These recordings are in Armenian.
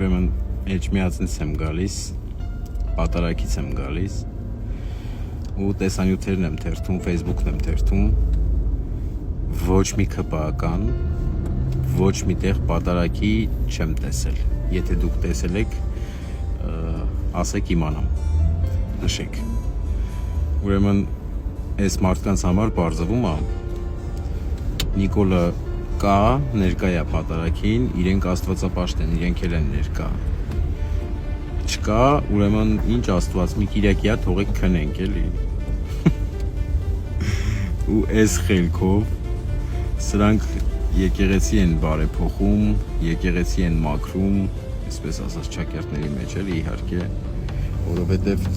ուրեմն Էջմիածնից եմ գալիս, Պատարագից եմ գալիս ու տեսանյութերն եմ թերթում, Facebook-ն եմ թերթում, ոչ մի ԿՊԱ-ական, ոչ մի տեղ Պատարագի չեմ տեսել։ Եթե դուք տեսել եք, ասեք իմանամ, նշեք։ Ուրեմն այս մարդկանց համար բարձվում է Նիկոլը կա, ներկա է Պատարագին, իրենք աստվածապաշտ են, իրենք էլ են ներկա։ Չկա, ուրեմն ինչ Աստված, մի կիրակիա թողեք քնենք էլի։ Ու այս խելքով սրանք եկեղեցի են բարեփոխում, եկեղեցի են մաքրում, այսպես ասած ճակերտների մեջ էլի իհարկե, որովհետև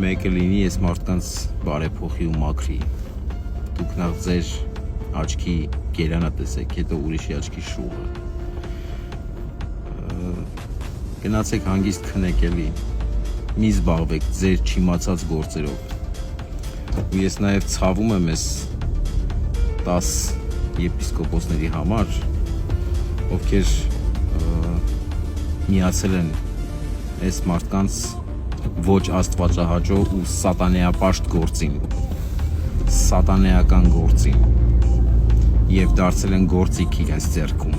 մեկը լինի այս մարդկանց բարեփոխի ու մաքրի։ Դուք նախ ձեր աչքի գերանա տեսեք, հետո ուրիշի աչքի շուղը։ Գնացեք հանգիստ քնեք էլի, մի զբաղվեք ձեր չիմացած գործերով։ Ու ես նաև ցավում եմ այս 10 եպիսկոպոսների համար, ովքեր միացել են այս մարդկանց ոչ աստվածահաճո ու սատանեապաշտ գործին, սատանեական գործին և դարձել են գործիք իրենց ձեռքում։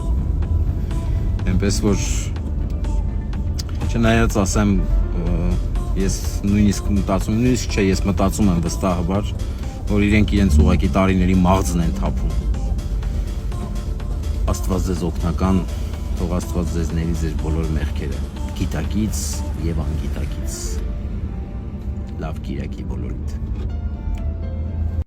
Այնպես որ չնայած ասեմ, ես նույնիսկ մտածում եմ վստահաբար, որ իրենք իրենց ուղղակի տարիների մաղձն են թափում։ Աստված ձեզ օգնական, թող Աստված ձեզ ների ձեր բոլոր մեղքերը, գիտակից և անգիտակից։ Լավ կիրակի բոլորիդ։